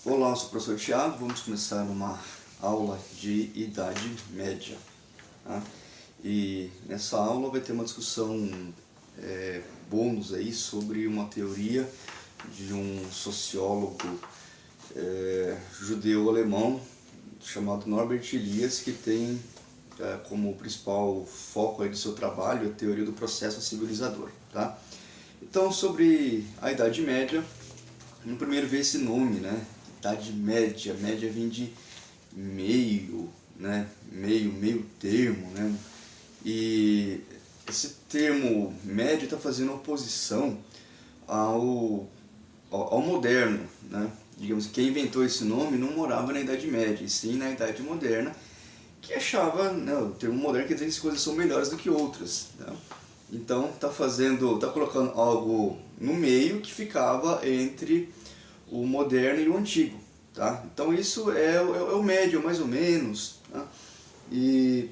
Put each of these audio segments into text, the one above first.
Olá, eu sou o professor Thiago, vamos começar uma aula de Idade Média. Tá? E nessa aula vai ter uma discussão bônus aí sobre uma teoria de um sociólogo judeu-alemão chamado Norbert Elias, que tem como principal foco aí do seu trabalho a teoria do processo civilizador. Tá? Então, sobre a Idade Média, no primeiro ver esse nome, né? Idade Média, média vem de meio, né? Meio termo, né? E esse termo médio está fazendo oposição ao moderno, né? Digamos que quem inventou esse nome não morava na Idade Média, e sim na Idade Moderna, que achava, né, o termo moderno quer dizer que as coisas são melhores do que outras, né? Então tá colocando algo no meio que ficava entre o moderno e o antigo, tá? Então isso é o médio, mais ou menos, tá? E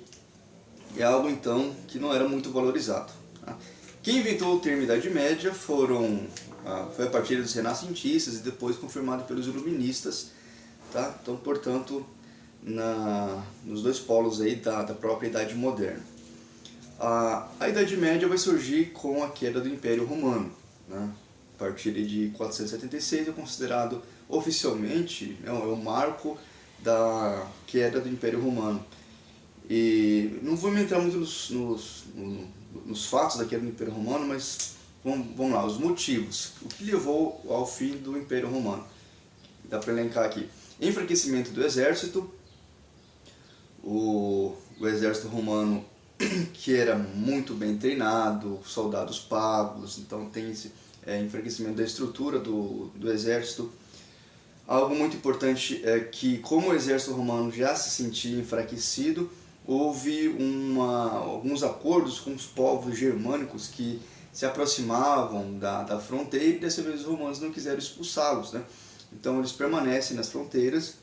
é algo então que não era muito valorizado, tá? Quem inventou o termo Idade Média foi a partir dos renascentistas e depois confirmado pelos iluministas, tá? Então, portanto, nos dois polos aí da própria Idade Moderna. A Idade Média vai surgir com a queda do Império Romano, né? A partir de 476 é considerado oficialmente, né, o marco da queda do Império Romano. E não vou entrar muito nos fatos da queda do Império Romano, mas vamos lá, os motivos. O que levou ao fim do Império Romano? Dá para elencar aqui. Enfraquecimento do exército. O exército romano, que era muito bem treinado, soldados pagos, então tem esse enfraquecimento da estrutura do exército. Algo muito importante é que, como o exército romano já se sentia enfraquecido, houve alguns acordos com os povos germânicos que se aproximavam da fronteira, e dessa vez os romanos não quiseram expulsá-los, né? Então eles permanecem nas fronteiras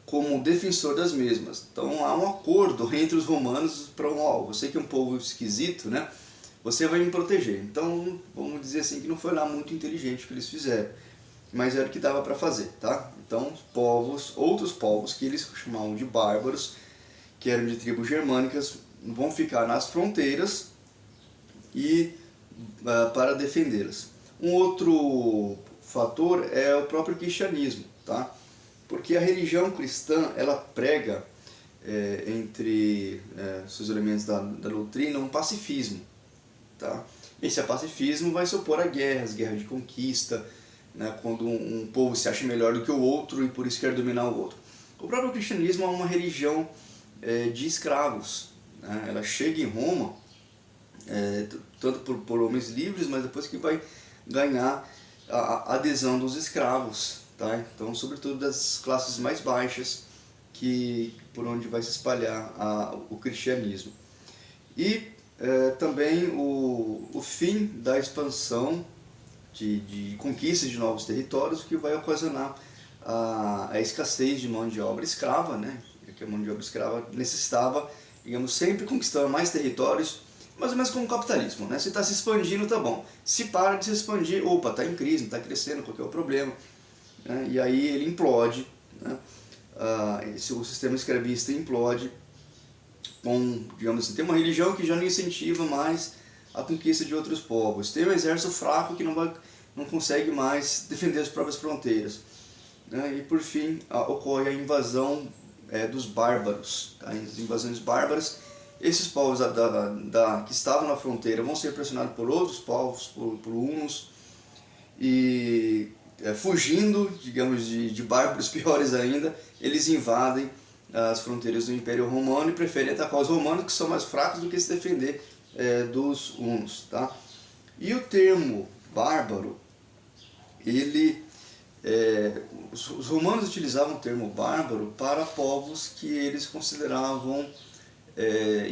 como defensor das mesmas. Então há um acordo entre os romanos para você que é um povo esquisito, né? Você vai me proteger. Então vamos dizer assim que não foi lá muito inteligente o que eles fizeram, mas era o que dava para fazer, tá? Então outros povos que eles chamavam de bárbaros, que eram de tribos germânicas, vão ficar nas fronteiras e para defendê-las. Um outro fator é o próprio cristianismo, tá? Porque a religião cristã ela prega entre seus elementos da doutrina um pacifismo, tá? Esse pacifismo vai se opor a guerras de conquista, né, quando um povo se acha melhor do que o outro e por isso quer dominar o outro. O próprio cristianismo é uma religião de escravos, né? Ela chega em Roma tanto por homens livres, mas depois que vai ganhar a adesão dos escravos, tá? Então, sobretudo das classes mais baixas, por onde vai se espalhar o cristianismo. E também o fim da expansão de conquista de novos territórios, que vai ocasionar a escassez de mão de obra escrava, né? Porque a mão de obra escrava necessitava, digamos, sempre conquistar mais territórios, mais ou menos como o capitalismo, né? Se está se expandindo, tá bom. Se para de se expandir, opa, está em crise, não está crescendo, qual que é o problema? Né? E aí ele implode, né? O sistema escravista implode digamos assim, tem uma religião que já não incentiva mais a conquista de outros povos, tem um exército fraco que não consegue mais defender as próprias fronteiras, né? E por fim ocorre a invasão dos bárbaros, tá? As invasões bárbaras. Esses povos que estavam na fronteira vão ser pressionados por outros povos, por hunos, e fugindo, digamos, de bárbaros piores ainda, eles invadem as fronteiras do Império Romano e preferem atacar os romanos, que são mais fracos do que se defender dos hunos, tá? E o termo bárbaro, os romanos utilizavam o termo bárbaro para povos que eles consideravam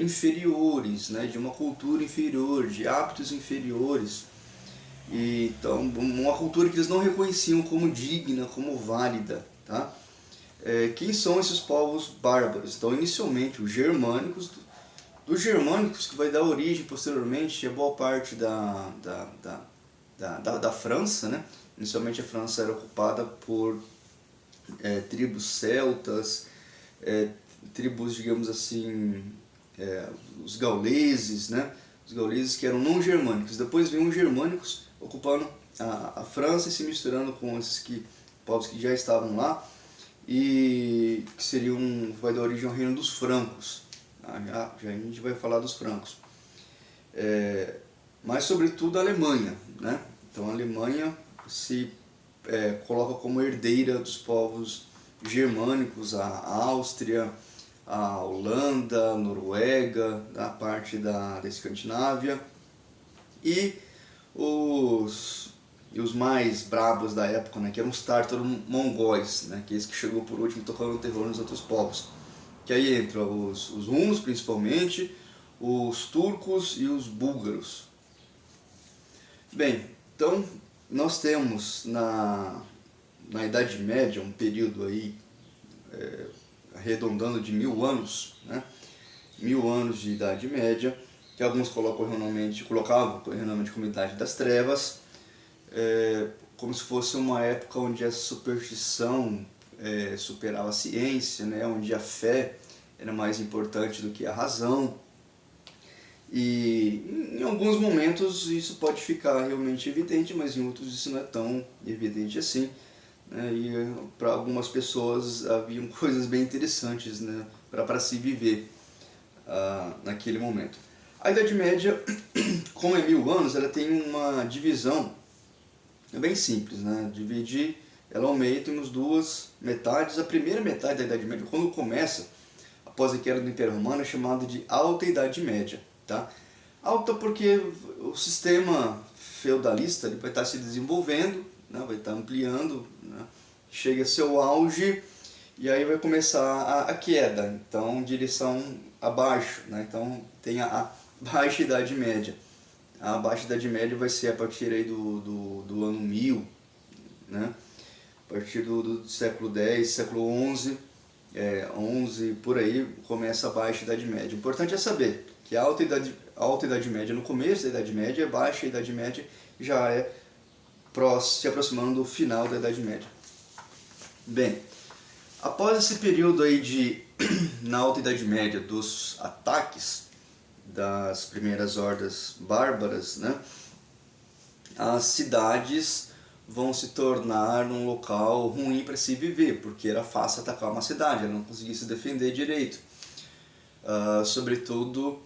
inferiores, né, de uma cultura inferior, de hábitos inferiores. E, então, uma cultura que eles não reconheciam como digna, como válida, tá? Quem são esses povos bárbaros? Então, inicialmente, os germânicos, dos germânicos que vai dar origem posteriormente a boa parte da França, né? Inicialmente a França era ocupada por tribos celtas, tribos, digamos assim, os gauleses, né? Os gauleses que eram não germânicos. Depois vêm os germânicos ocupando a França e se misturando com esses povos que já estavam lá, e que vai dar origem ao reino dos francos. Já a gente vai falar dos francos. Mas sobretudo a Alemanha, né? Então a Alemanha se coloca como herdeira dos povos germânicos, a Áustria, a Holanda, a Noruega, a parte da Escandinávia, e os mais brabos da época, né, que eram os tártaro-mongóis, né, que é esse que chegou por último tocando terror nos outros povos. Que aí entram os hunos principalmente, os turcos e os búlgaros. Bem, então nós temos na Idade Média um período aí arredondando de 1000 anos, né? 1000 anos de Idade Média, que alguns colocavam erroneamente como Idade das Trevas, como se fosse uma época onde a superstição superava a ciência, né? Onde a fé era mais importante do que a razão. E em alguns momentos isso pode ficar realmente evidente, mas em outros isso não é tão evidente assim, né? E para algumas pessoas haviam coisas bem interessantes, né, para se viver naquele momento. A Idade Média, como é 1000 anos, ela tem uma divisão bem simples, né? Dividir ela ao meio, temos duas metades. A primeira metade da Idade Média, quando começa, após a queda do Império Romano, é chamada de Alta Idade Média. Tá? Alta porque o sistema feudalista ele vai estar se desenvolvendo, né? Vai estar ampliando, né? Chega a seu auge e aí vai começar a queda, então direção abaixo, né? Então tem a Baixa Idade Média. A Baixa Idade Média vai ser a partir aí do ano 1000, né? A partir do século X, século XI, 11 por aí começa a Baixa Idade Média. O importante é saber que a Alta Idade Média no começo da Idade Média, a Baixa Idade Média já é se aproximando do final da Idade Média. Bem, após esse período aí na Alta Idade Média dos ataques das primeiras hordas bárbaras, né, as cidades vão se tornar um local ruim para se viver, porque era fácil atacar uma cidade, ela não conseguia se defender direito. Sobretudo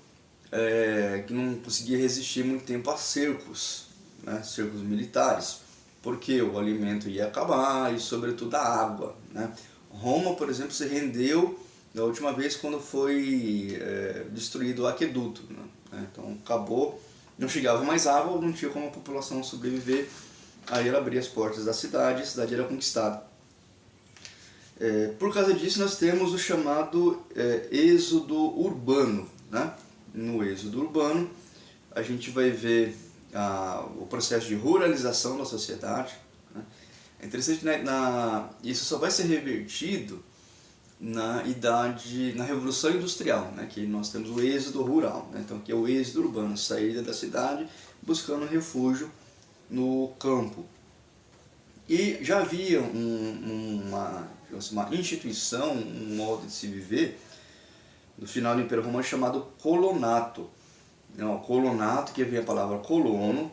que não conseguia resistir muito tempo a cercos, né, cercos militares, porque o alimento ia acabar e sobretudo a água, né. Roma, por exemplo, se rendeu da última vez quando foi destruído o aqueduto, né. Então acabou, não chegava mais água, não tinha como a população sobreviver, aí ela abria as portas da cidade e a cidade era conquistada. Por causa disso nós temos o chamado êxodo urbano, né? No êxodo urbano a gente vai ver o processo de ruralização da sociedade, né? É interessante, né? Isso só vai ser revertido na Revolução Industrial, né? Que nós temos o êxodo rural, né? Então que é o êxodo urbano, saída da cidade buscando refúgio no campo. E já havia uma instituição, um modo de se viver no final do Império Romano chamado colonato. Colonato, que vem a palavra colono,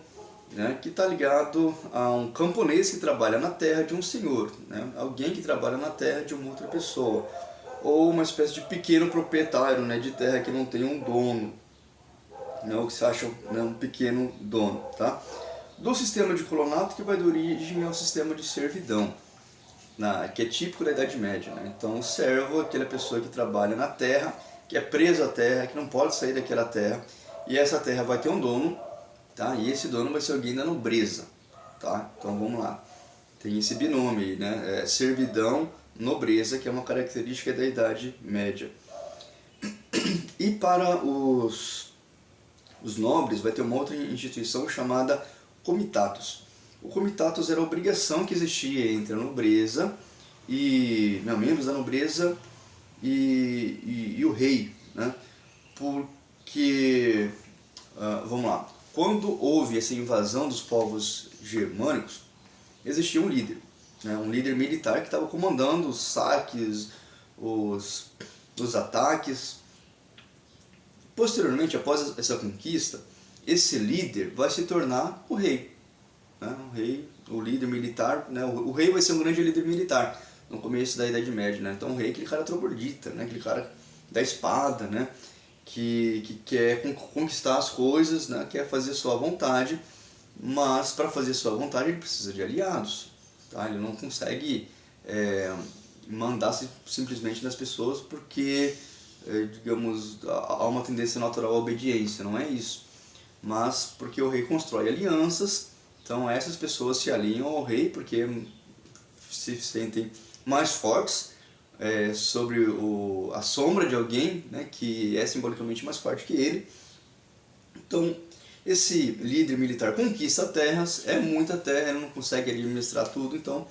né, que está ligado a um camponês que trabalha na terra de um senhor, né, alguém que trabalha na terra de uma outra pessoa, ou uma espécie de pequeno proprietário, né, de terra que não tem um dono, né, o que se acha, né, um pequeno dono. Tá? Do sistema de colonato que vai dar origem ao sistema de servidão, que é típico da Idade Média, né? Então o servo é aquela pessoa que trabalha na terra, que é preso à terra, que não pode sair daquela terra, e essa terra vai ter um dono, tá? E esse dono vai ser alguém da nobreza. Tá? Então vamos lá, tem esse binômio aí, né? Servidão, nobreza, que é uma característica da Idade Média. E para os nobres vai ter uma outra instituição chamada comitatus. O comitatus era a obrigação que existia entre a nobreza e membros da nobreza e o rei, né? Porque, vamos lá, quando houve essa invasão dos povos germânicos, existia um líder. né, um líder militar que estava comandando os saques, os ataques. Posteriormente, após essa conquista, esse líder vai se tornar o rei, né? O rei, o líder militar, né? O rei vai ser um grande líder militar no começo da Idade Média, né? Então o rei é aquele cara troglodita, né? Aquele cara da espada, né? Que quer conquistar as coisas, né? Quer fazer sua vontade, mas para fazer sua vontade ele precisa de aliados, tá? Ele não consegue mandar simplesmente nas pessoas porque, digamos, há uma tendência natural à obediência, não é isso. Mas porque o rei constrói alianças, então essas pessoas se alinham ao rei porque se sentem mais fortes sobre a sombra de alguém, né, que é simbolicamente mais forte que ele. Então esse líder militar conquista terras, é muita terra, ele não consegue administrar tudo, então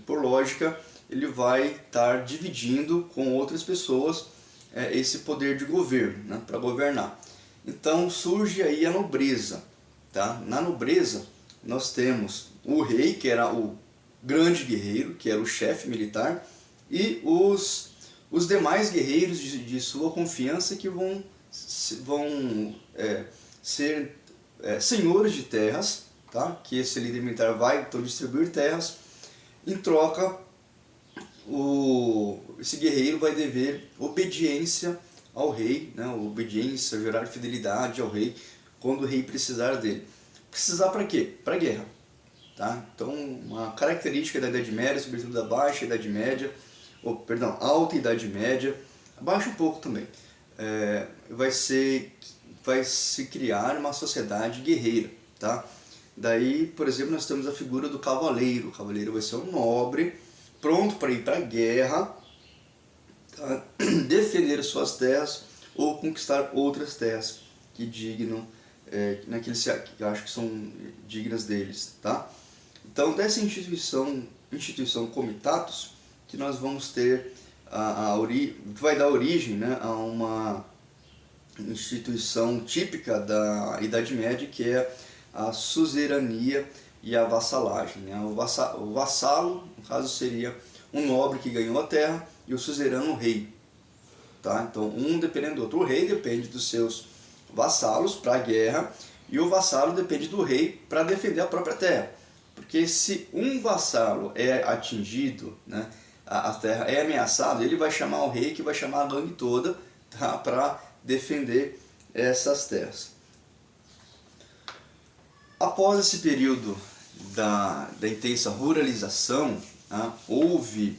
por lógica ele vai estar dividindo com outras pessoas esse poder de governo, né, para governar. Então surge aí a nobreza, tá? Na nobreza nós temos o rei, que era o grande guerreiro, que era o chefe militar, e os demais guerreiros de sua confiança que vão ser senhores de terras, tá? Que esse líder militar vai então distribuir terras. Em troca, esse guerreiro vai dever obediência ao rei, né? Obediência, gerar fidelidade ao rei quando o rei precisar dele. Precisar para quê? Para guerra, tá? Então, uma característica da Idade Média, sobretudo da Baixa Idade Média, Alta Idade Média, baixa um pouco também, vai se criar uma sociedade guerreira, tá? Daí, por exemplo, nós temos a figura do cavaleiro. O cavaleiro vai ser um nobre, pronto para ir para a guerra, tá? Defender suas terras ou conquistar outras terras que acham que são dignas deles, tá? Então, dessa instituição comitatus, que nós vamos ter que vai dar origem, né, a uma instituição típica da Idade Média, que é a suzerania e a vassalagem, né? O vassalo, no caso, seria um nobre que ganhou a terra, e o suzerano, o rei, tá? Então, um dependendo do outro. O rei depende dos seus vassalos para a guerra, e o vassalo depende do rei para defender a própria terra. Porque se um vassalo é atingido, né, a terra é ameaçada, ele vai chamar o rei, que vai chamar a gangue toda, tá, para defender essas terras. Após esse período da intensa ruralização, houve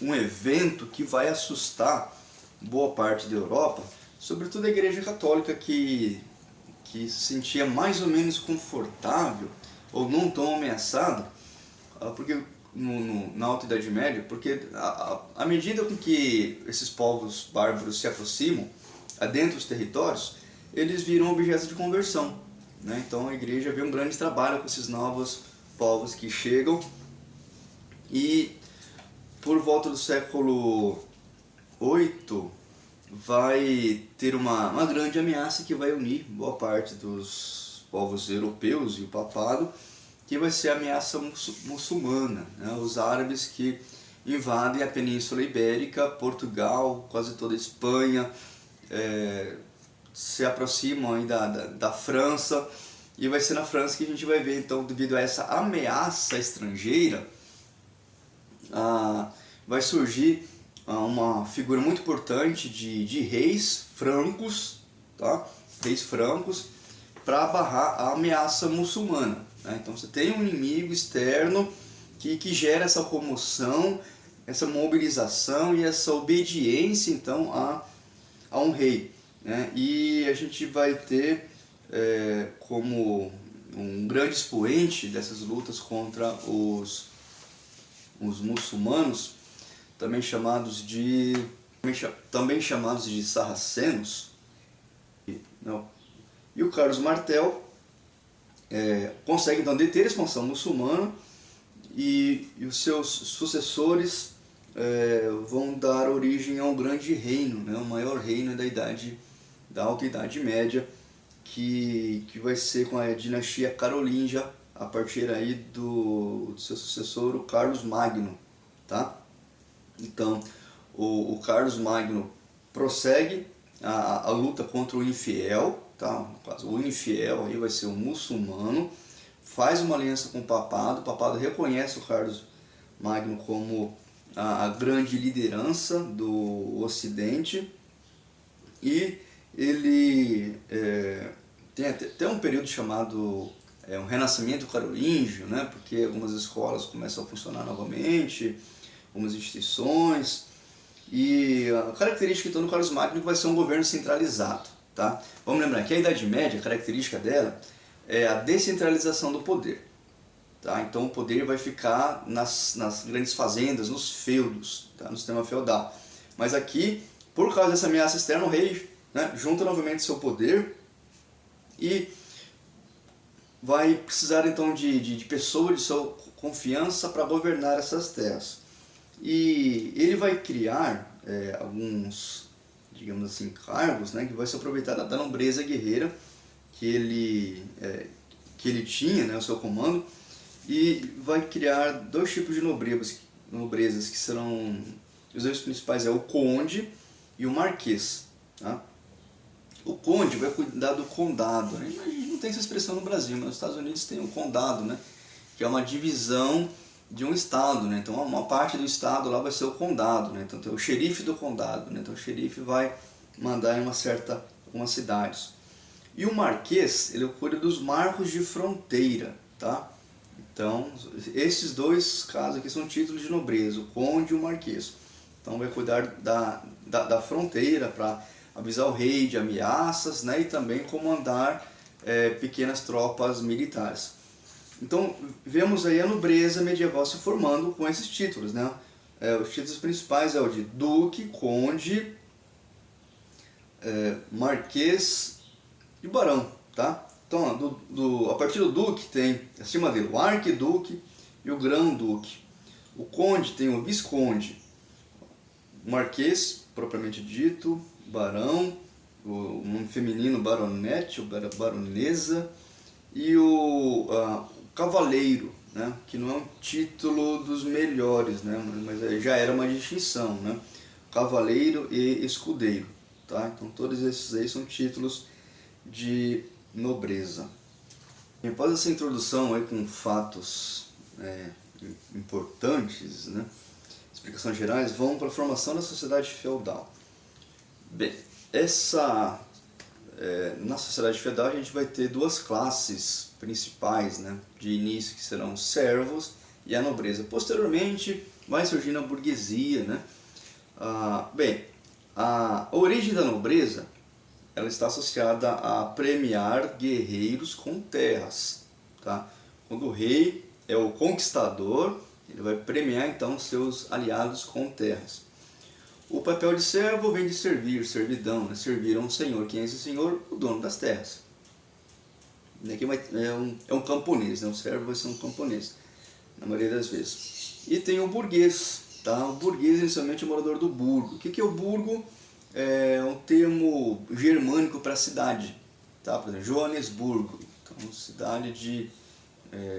um evento que vai assustar boa parte da Europa, sobretudo a Igreja Católica, que se sentia mais ou menos confortável ou não tão ameaçada, porque na Alta Idade Média, porque à medida com que esses povos bárbaros se aproximam adentram os territórios, eles viram objetos de conversão, né? Então a igreja vê um grande trabalho com esses novos povos que chegam, e por volta do século VIII vai ter uma grande ameaça que vai unir boa parte dos povos europeus e o papado, que vai ser a ameaça muçulmana, né? Os árabes que invadem a Península Ibérica, Portugal, quase toda a Espanha, se aproximam aí da França, e vai ser na França que a gente vai ver, então, devido a essa ameaça estrangeira, vai surgir uma figura muito importante de reis francos, tá? Reis francos, para barrar a ameaça muçulmana, né? Então você tem um inimigo externo que gera essa comoção, essa mobilização e essa obediência, então, a um rei, né? E a gente vai ter como um grande expoente dessas lutas contra os muçulmanos, também chamados de sarracenos, e o Carlos Martel consegue então deter a expansão muçulmana, e os seus sucessores vão dar origem a um grande reino, né, o maior reino da Alta Idade Média, que vai ser com a dinastia carolíngia, a partir aí do seu sucessor, o Carlos Magno, tá? Então, o Carlos Magno prossegue a luta contra o infiel, tá? No caso, o infiel aí vai ser o muçulmano, faz uma aliança com o papado reconhece o Carlos Magno como a grande liderança do Ocidente, e ele tem até um período chamado um renascimento carolíngio, né? Porque algumas escolas começam a funcionar novamente, algumas instituições, e a característica então do Carlos Magno vai ser um governo centralizado, tá? Vamos lembrar que a Idade Média, a característica dela é a descentralização do poder, tá? Então o poder vai ficar nas grandes fazendas, nos feudos, tá? No sistema feudal. Mas aqui, por causa dessa ameaça externa, o rei, né, junta novamente seu poder e vai precisar então de pessoas de sua confiança para governar essas terras. E ele vai criar alguns, digamos assim, cargos, né, que vai se aproveitar da nobreza guerreira que ele tinha, né, o seu comando, e vai criar dois tipos de nobrezas que serão, os dois principais é o conde e o marquês, tá? O conde vai cuidar do condado, né? A gente não tem essa expressão no Brasil, mas nos Estados Unidos tem o condado, né, que é uma divisão de um estado, né? Então uma parte do estado lá vai ser o condado, né? Então tem o xerife do condado, né? Então o xerife vai mandar em algumas cidades. E o marquês, ele cuida dos marcos de fronteira, tá? Então esses dois casos aqui são títulos de nobreza, o conde e o marquês. Então vai cuidar da fronteira para avisar o rei de ameaças, né? E também comandar pequenas tropas militares. Então, vemos aí a nobreza medieval se formando com esses títulos, né? Os títulos principais é o de duque, conde, marquês e barão, tá? Então, a partir do duque tem, acima dele, o arquiduque e o grão-duque. O conde tem o visconde, o marquês, propriamente dito, barão, o nome feminino baronete ou baronesa, e o cavaleiro, né, que não é um título dos melhores, né, mas já era uma distinção, né, cavaleiro e escudeiro, tá? Então todos esses aí são títulos de nobreza. E após essa introdução aí com fatos importantes, né, explicações gerais, vamos para a formação da sociedade feudal. Bem, na sociedade feudal a gente vai ter duas classes principais, né, de início, que serão os servos e a nobreza. Posteriormente vai surgindo a burguesia, né? Bem, a origem da nobreza ela está associada a premiar guerreiros com terras, tá? Quando o rei é o conquistador, ele vai premiar então seus aliados com terras. O papel de servo vem de servir, servidão, né? Servir a um senhor. Quem é esse senhor? O dono das terras. Aqui é um camponês, né? O servo vai ser um camponês, na maioria das vezes. E tem o burguês, tá? O burguês inicialmente é o morador do burgo. O que é o burgo? É um termo germânico para cidade, tá? Por exemplo, Joanesburgo, então cidade de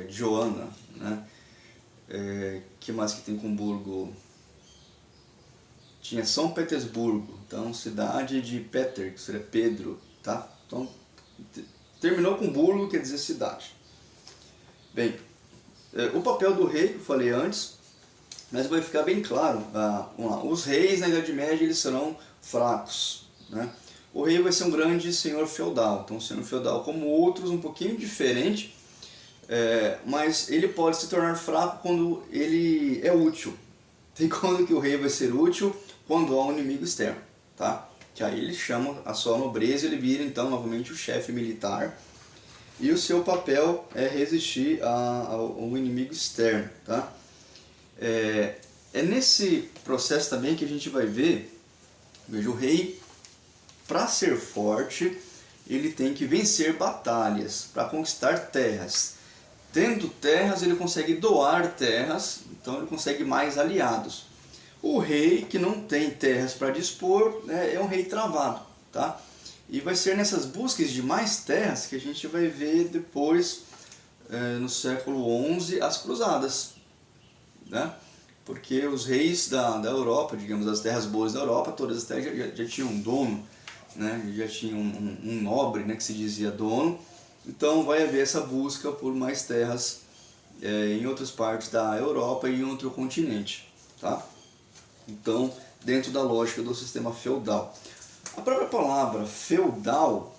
Joana, né? Que mais que tem com burgo? Tinha São Petersburgo, então cidade de Peter, que seria Pedro, tá? Então terminou com burgo, quer dizer cidade. Bem, o papel do rei, que eu falei antes, mas vai ficar bem claro. Vamos lá. Os reis na Idade Média eles serão fracos, né? O rei vai ser um grande senhor feudal, então um senhor feudal como outros, um pouquinho diferente, mas ele pode se tornar fraco quando ele é útil. Tem quando que o rei vai ser útil? Quando há um inimigo externo, tá? Que aí ele chama a sua nobreza e ele vira então novamente o chefe militar, e o seu papel é resistir ao inimigo externo, tá? É nesse processo também que a gente vai ver, veja, o rei, para ser forte, ele tem que vencer batalhas para conquistar terras. Tendo terras, ele consegue doar terras, então ele consegue mais aliados. O rei que não tem terras para dispor, né, é um rei travado, tá? E vai ser nessas buscas de mais terras que a gente vai ver depois no século XI as cruzadas, né? Porque os reis da Europa, digamos, das terras boas da Europa, todas as terras já tinham um dono, né? Já tinham um nobre, né, que se dizia dono. Então vai haver essa busca por mais terras em outras partes da Europa e em outro continente, tá? Então, dentro da lógica do sistema feudal. A própria palavra feudal,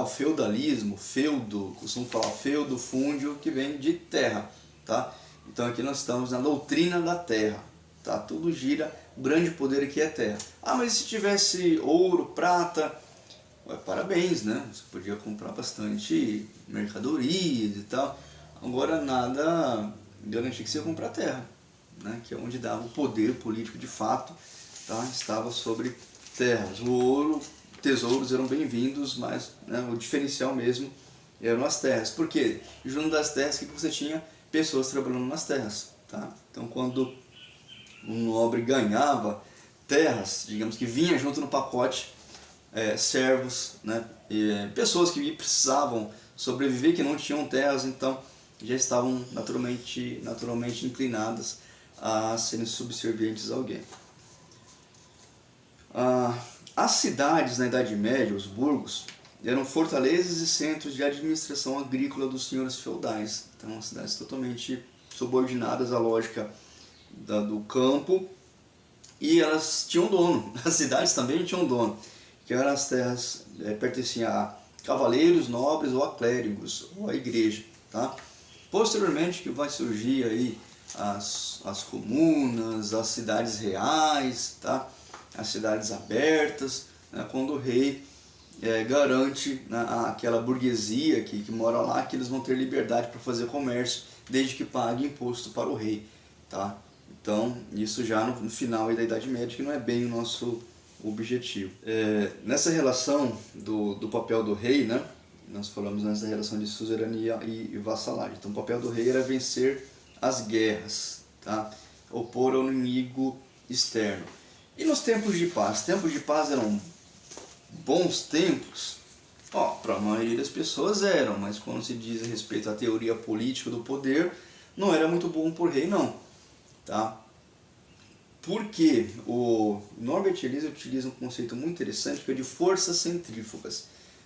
feudalismo, feudo, costumo falar feudo, fúndio, que vem de terra, tá? Então aqui nós estamos na doutrina da terra, tá? Tudo gira, o grande poder aqui é terra. Ah, mas se tivesse ouro, prata, parabéns, né? Você podia comprar bastante mercadorias e tal. Agora nada garantia que você ia comprar terra, né? Que é onde dava o poder político de fato, tá? Estava sobre terras. O ouro, tesouros eram bem-vindos, mas, né, o diferencial mesmo eram as terras. Por quê? Junto das terras, que você tinha pessoas trabalhando nas terras, tá? Então, quando um nobre ganhava terras, digamos que vinha junto no pacote servos, né? Pessoas que precisavam sobreviver, que não tinham terras, então já estavam naturalmente inclinadas a serem subservientes a alguém. As cidades na Idade Média, os burgos, eram fortalezas e centros de administração agrícola dos senhores feudais. Então, cidades totalmente subordinadas à lógica do campo, e elas tinham dono. As cidades também tinham dono, que eram as terras pertenciam a cavaleiros, nobres ou a clérigos, ou a igreja, tá? Posteriormente que vai surgir aí as comunas, as cidades reais, tá? As cidades abertas, né? Quando o rei garante, né, aquela burguesia que mora lá, que eles vão ter liberdade para fazer comércio, desde que pague imposto para o rei, tá? Então, isso já no final aí da Idade Média, que não é bem o nosso objetivo. Nessa relação do papel do rei, né, nós falamos nessa relação de suzerania e vassalagem. Então, o papel do rei era vencer as guerras, tá? Opor ao inimigo externo. E nos tempos de paz? Tempos de paz eram bons tempos? Para a maioria das pessoas eram, mas quando se diz a respeito à teoria política do poder, não era muito bom por rei, não, tá? Porque o Norbert Elias utiliza um conceito muito interessante, que é de forças centrífugas.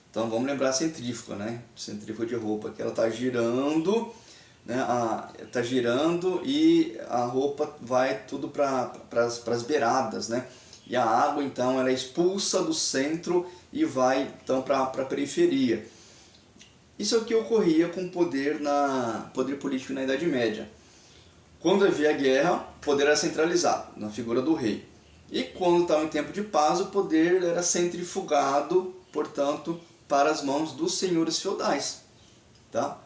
Então vamos lembrar a centrífuga, né? Centrífuga de roupa, que ela está girando, né? Tá girando e a roupa vai tudo para as beiradas, né? E a água então ela é expulsa do centro e vai então para a periferia. Isso é o que ocorria com o poder político na Idade Média. Quando havia guerra, o poder era centralizado na figura do rei. E quando estava em tempo de paz, o poder era centrifugado, portanto, para as mãos dos senhores feudais, tá?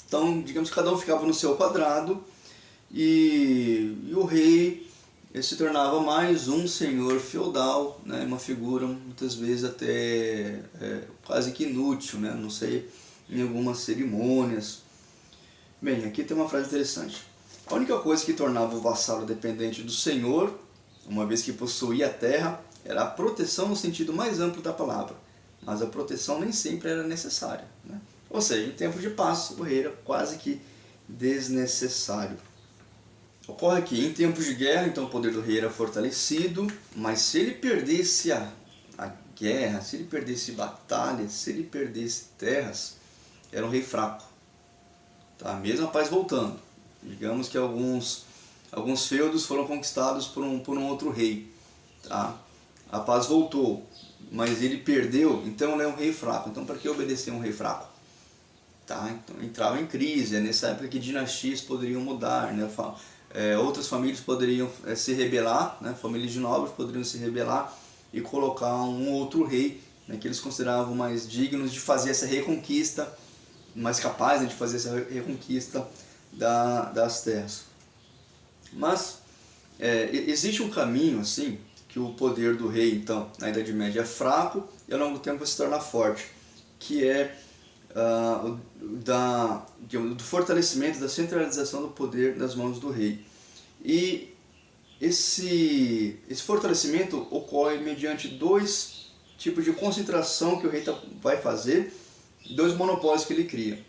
Então, digamos que cada um ficava no seu quadrado e o rei se tornava mais um senhor feudal, né? Uma figura muitas vezes até quase que inútil, né? Não sei, em algumas cerimônias. Bem, aqui tem uma frase interessante. A única coisa que tornava o vassalo dependente do senhor, uma vez que possuía a terra, era a proteção no sentido mais amplo da palavra. Mas a proteção nem sempre era necessária, né? Ou seja, em tempo de paz, o rei era quase que desnecessário. Ocorre que em tempos de guerra, então o poder do rei era fortalecido, mas se ele perdesse a guerra, se ele perdesse batalhas, se ele perdesse terras, era um rei fraco, tá? Mesmo a paz voltando. Digamos que alguns feudos foram conquistados por um outro rei, tá? A paz voltou, mas ele perdeu, então ele é um rei fraco. Então, para que obedecer a um rei fraco? Tá? Então, entrava em crise. É nessa época que dinastias poderiam mudar, né? Outras famílias poderiam se rebelar, né? Famílias de nobres poderiam se rebelar e colocar um outro rei, né, que eles consideravam mais dignos de fazer essa reconquista, mais capaz, né, de fazer essa reconquista das terras. Mas existe um caminho assim que o poder do rei, então, na Idade Média é fraco e ao longo do tempo se torna forte, que é do fortalecimento, da centralização do poder nas mãos do rei. E esse fortalecimento ocorre mediante dois tipos de concentração que o rei vai fazer, dois monopólios que ele cria.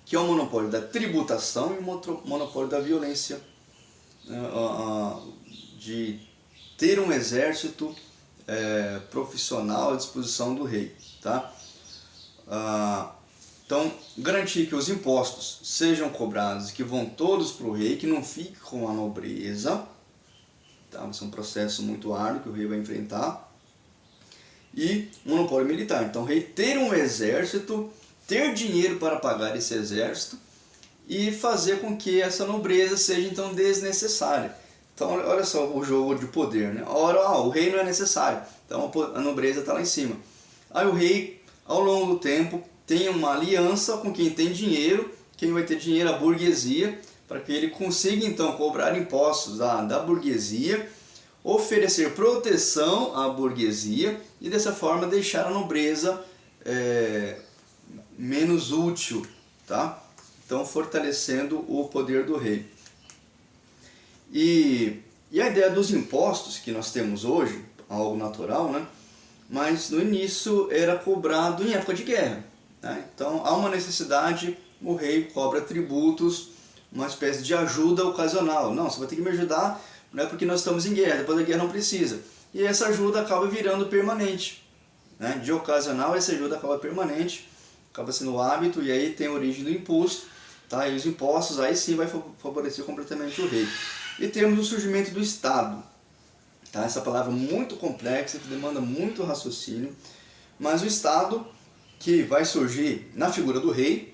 que é o monopólio da tributação e o monopólio da violência, de ter um exército profissional à disposição do rei. Tá? Então, garantir que os impostos sejam cobrados e que vão todos para o rei, que não fique com a nobreza. Tá? Vai ser um processo muito árduo que o rei vai enfrentar. E monopólio militar. Então, o rei ter um exército, ter dinheiro para pagar esse exército e fazer com que essa nobreza seja então desnecessária. Então, olha só o jogo de poder, né? Ora, o rei não é necessário, então a nobreza está lá em cima. Aí o rei, ao longo do tempo, tem uma aliança com quem tem dinheiro, quem vai ter dinheiro, a burguesia, para que ele consiga então cobrar impostos da burguesia, oferecer proteção à burguesia e dessa forma deixar a nobreza menos útil, tá? Então fortalecendo o poder do rei. E a ideia dos impostos que nós temos hoje, algo natural, né? Mas no início era cobrado em época de guerra, né? Então há uma necessidade, o rei cobra tributos, uma espécie de ajuda ocasional. Não, você vai ter que me ajudar, não é porque nós estamos em guerra, depois da guerra não precisa. E essa ajuda acaba virando permanente, né? De ocasional essa ajuda acaba permanente, acaba sendo o hábito e aí tem a origem do imposto, tá? E os impostos aí sim vai favorecer completamente o rei. E temos o surgimento do Estado, tá? Essa palavra muito complexa que demanda muito raciocínio, mas o Estado que vai surgir na figura do rei,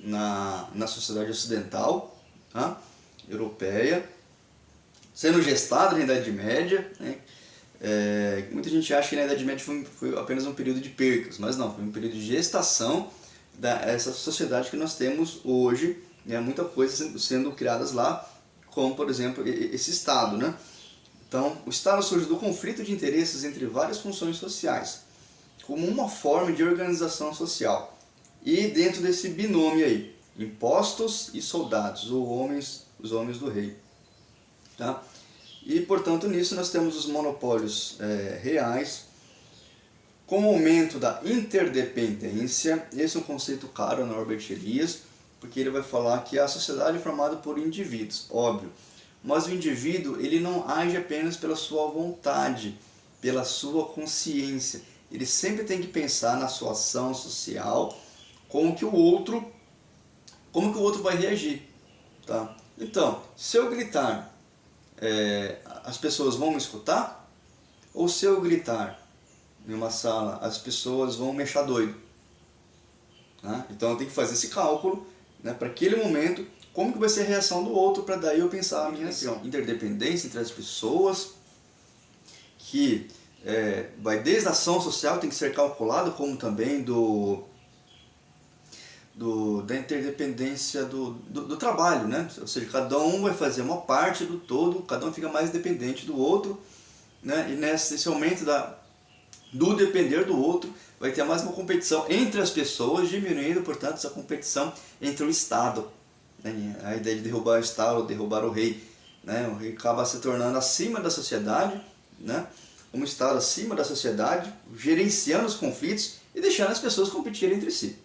na sociedade ocidental, tá? Europeia, sendo gestado na Idade Média, né? Muita gente acha que na Idade Média foi apenas um período de percas, mas não, foi um período de gestação dessa sociedade que nós temos hoje, né? Muita coisa sendo criadas lá, como por exemplo esse Estado, né? Então, o Estado surge do conflito de interesses entre várias funções sociais, como uma forma de organização social. E dentro desse binômio aí, impostos e soldados, os homens do rei. Tá? E, portanto, nisso nós temos os monopólios reais, com o aumento da interdependência. Esse é um conceito caro no Norbert Elias, porque ele vai falar que a sociedade é formada por indivíduos, óbvio. Mas o indivíduo ele não age apenas pela sua vontade, pela sua consciência. Ele sempre tem que pensar na sua ação social, como que o outro vai reagir. Tá? Então, se eu gritar, as pessoas vão me escutar? Ou se eu gritar em uma sala, as pessoas vão me achar doido? Tá? Então eu tenho que fazer esse cálculo, né, para aquele momento, como que vai ser a reação do outro, para daí eu pensar a minha ação. Interdependência entre as pessoas, que vai desde a ação social, tem que ser calculado, como também da interdependência do trabalho, né? Ou seja, cada um vai fazer uma parte do todo, cada um fica mais dependente do outro, né? E nesse aumento do depender do outro, vai ter mais uma competição entre as pessoas, diminuindo, portanto, essa competição entre o Estado. Né? A ideia de derrubar o Estado, derrubar o rei. Né? O rei acaba se tornando acima da sociedade, né? Um Estado acima da sociedade, gerenciando os conflitos e deixando as pessoas competirem entre si.